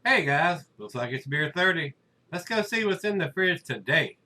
Hey guys, looks like it's beer 30. Let's go see what's in the fridge today.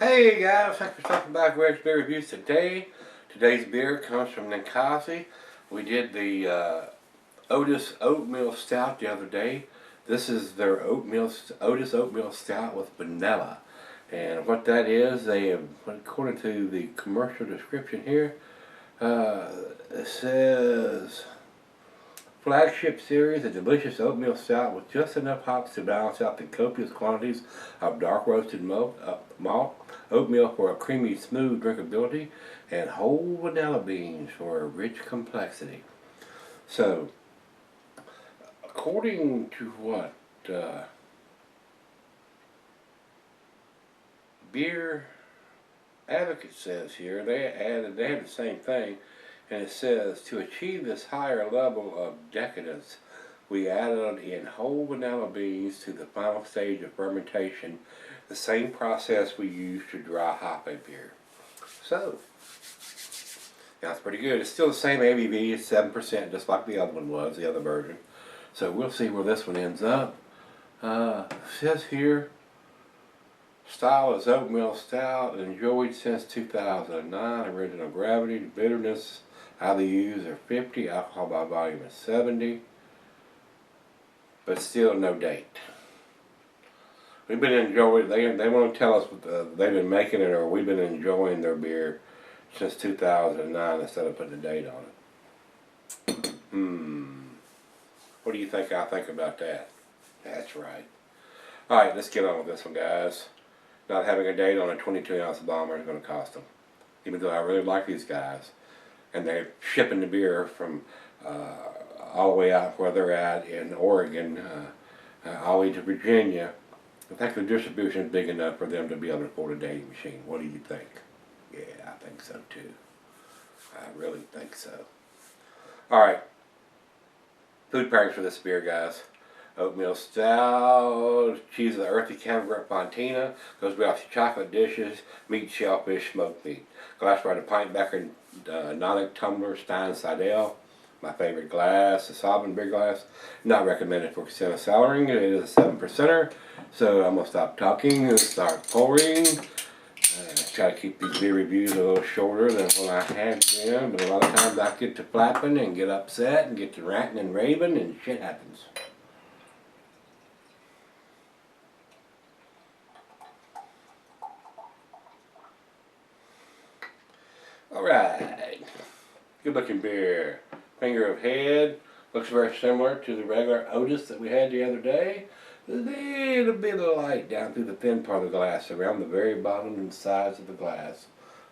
Hey guys, thanks for stopping by Gregsbeerreviews today. Today's beer comes from Ninkasi. We did the Otis Oatmeal Stout the other day. This is their Otis Oatmeal Stout with vanilla. And what that is, according to the commercial description here, uh, it says flagship series, a delicious oatmeal stout with just enough hops to balance out the copious quantities of dark roasted malt, oatmeal for a creamy, smooth drinkability, and whole vanilla beans for a rich complexity. So, according to what Beer Advocate says here, they have the same thing, and it says to achieve this higher level of decadence, we added in whole vanilla beans to the final stage of fermentation, the same process we use to dry hop a beer. So, that's pretty good. It's still the same ABV, it's 7%, just like the other one was, the other version. So we'll see where this one ends up. It says here, style is oatmeal stout, enjoyed since 2009. Original gravity, bitterness, IBUs are 50, alcohol by volume is 70, but still no date. We've been enjoying, they want to tell us they've been making it or we've been enjoying their beer since 2009 instead of putting a date on it. What do you think I think about that? That's right. Alright, let's get on with this one, guys. Not having a date on a 22-ounce bomber is going to cost them. Even though I really like these guys. And they're shipping the beer from all the way out where they're at in Oregon, all the way to Virginia. I think the distribution is big enough for them to be able to afford a dating machine. What do you think? Yeah, I think so too. I really think so. Alright. Food pairings for this beer, guys. Oatmeal stout, cheese of the earthy Camembert Fontina, goes well with chocolate dishes, meat, shellfish, smoked meat. Glass by the pint Becker Nonic tumbler, Stein Seidel. My favorite glass, the Sovereign beer glass. Not recommended for Casino cellaring. It is a 7%er. So I'm going to stop talking and start pouring. Try to keep these beer reviews a little shorter than what I have been, but a lot of times I get to flapping and get upset and get to ranting and raving and shit happens. Alright, good looking beer. Finger of head, looks very similar to the regular Otis that we had the other day. A little bit of light down through the thin part of the glass, around the very bottom and sides of the glass.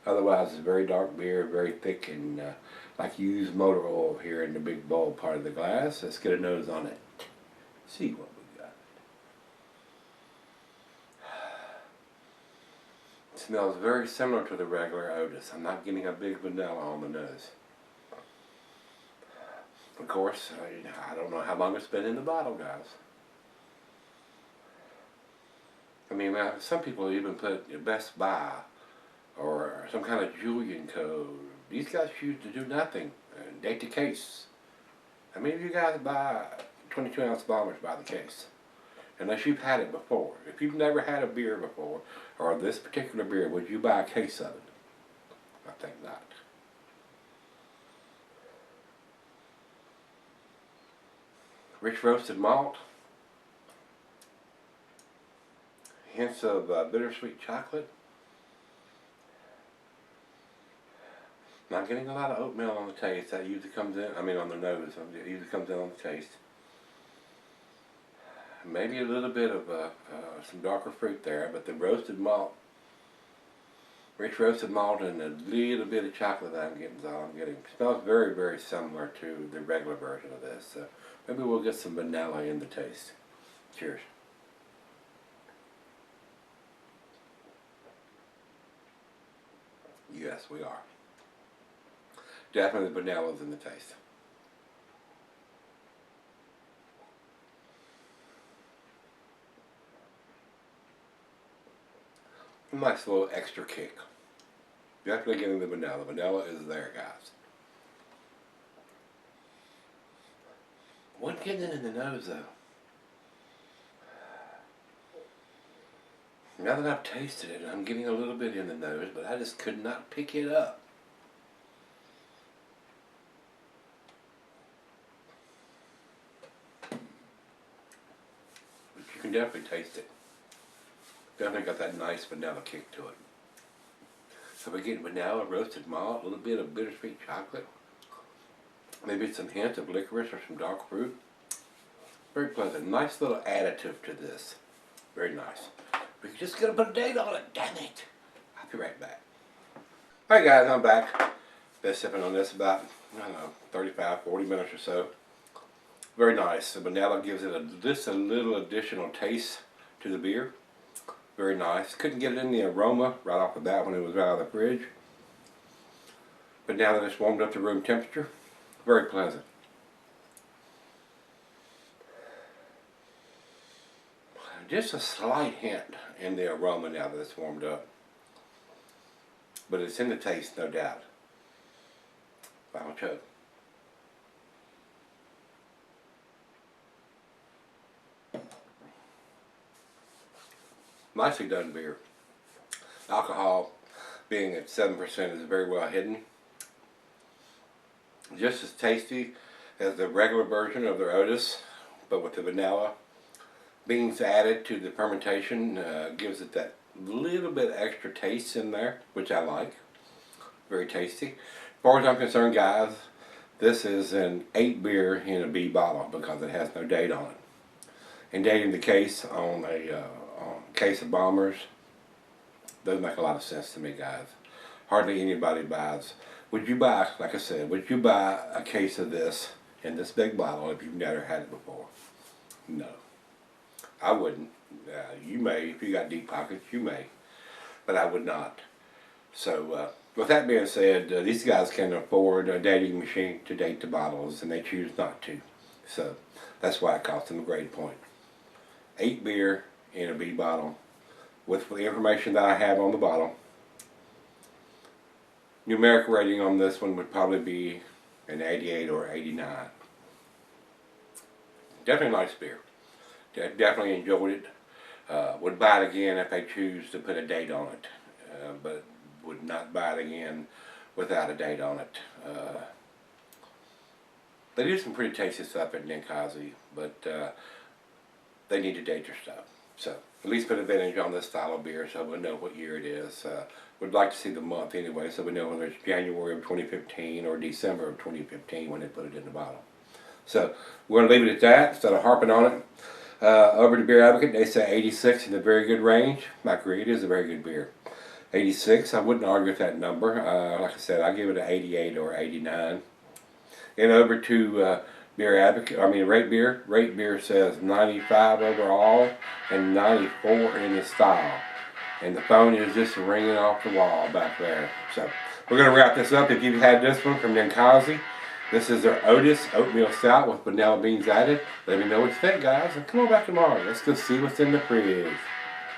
Otherwise it's very dark beer, very thick and like used motor oil here in the big bowl part of the glass. Let's get a nose on it. See what we got. It smells very similar to the regular Otis. I'm not getting a big vanilla on the nose. Of course, I don't know how long it's been in the bottle, guys. I mean, some people even put Best Buy or some kind of Julian code. These guys choose to do nothing. Date the case. How many of you guys buy 22-ounce bombers by the case? Unless you've had it before. If you've never had a beer before, or this particular beer, would you buy a case of it? I think not. Rich roasted malt. Hints of bittersweet chocolate. Not getting a lot of oatmeal on the taste. That usually comes in, on the nose. It usually comes in on the taste. maybe a little bit of some darker fruit there, but the roasted malt, rich roasted malt, and a little bit of chocolate that I'm getting is all I'm getting. It smells very, very similar to the regular version of this. So maybe we'll get some vanilla in the taste. Cheers. Yes, we are. Definitely the vanilla's in the taste. A nice little extra kick. Definitely getting the vanilla. Vanilla is there, guys. Wasn't getting it in the nose though. Now that I've tasted it, I'm getting a little bit in the nose, but I just could not pick it up. But you can definitely taste it. Definitely got that nice vanilla kick to it. So we're getting vanilla, roasted malt, a little bit of bittersweet chocolate, maybe some hints of licorice or some dark fruit. Very pleasant. Nice little additive to this. Very nice. We just gotta put a date on it. Damn it. I'll be right back. Alright guys, I'm back. Been sipping on this about, I don't know, 35, 40 minutes or so. Very nice. The vanilla gives it just a little additional taste to the beer. Very nice. Couldn't get it in the aroma right off the bat when it was out of the fridge. But now that it's warmed up to room temperature, very pleasant. Just a slight hint in the aroma now that it's warmed up. But it's in the taste, no doubt. Final chug. Nicely done beer. Alcohol being at 7% is very well hidden. Just as tasty as the regular version of their Oatis, but with the vanilla. Beans added to the fermentation gives it that little bit extra taste in there, which I like. Very tasty. As far as I'm concerned, guys, this is an 8 beer in a B bottle because it has no date on it. And dating the case on a case of Bombers doesn't make a lot of sense to me, guys. Hardly anybody buys. Would you buy, like I said, would you buy a case of this in this big bottle if you've never had it before? No. I wouldn't. You may, if you got deep pockets, you may. But I would not. So, with that being said, these guys can afford a dating machine to date the bottles, and they choose not to. So, that's why it costs them a grade point. 8 beer in a B bottle. With the information that I have on the bottle, numeric rating on this one would probably be an 88 or 89. Definitely a nice beer. Definitely enjoyed it. Would buy it again if I choose to put a date on it, but would not buy it again without a date on it. They do some pretty tasty stuff at Ninkasi, but they need to date their stuff. So at least put a vintage on this style of beer so we'll know what year it is. Would like to see the month anyway, so we know whether it's January of 2015 or December of 2015 when they put it in the bottle. So we're going to leave it at that instead of harping on it. Over to Beer Advocate, they say 86 in a very good range. I agree, it is a very good beer. 86, I wouldn't argue with that number. Like I said, I give it an 88 or 89. And over to Beer Advocate, Rate Beer. Rate Beer says 95 overall and 94 in the style. And the phone is just ringing off the wall back there. So we're going to wrap this up. If you've had this one from Ninkasi, this is their Oatis Oatmeal Stout with vanilla beans added. Let me know what's fit, guys. And come on back tomorrow. Let's go see what's in the fridge.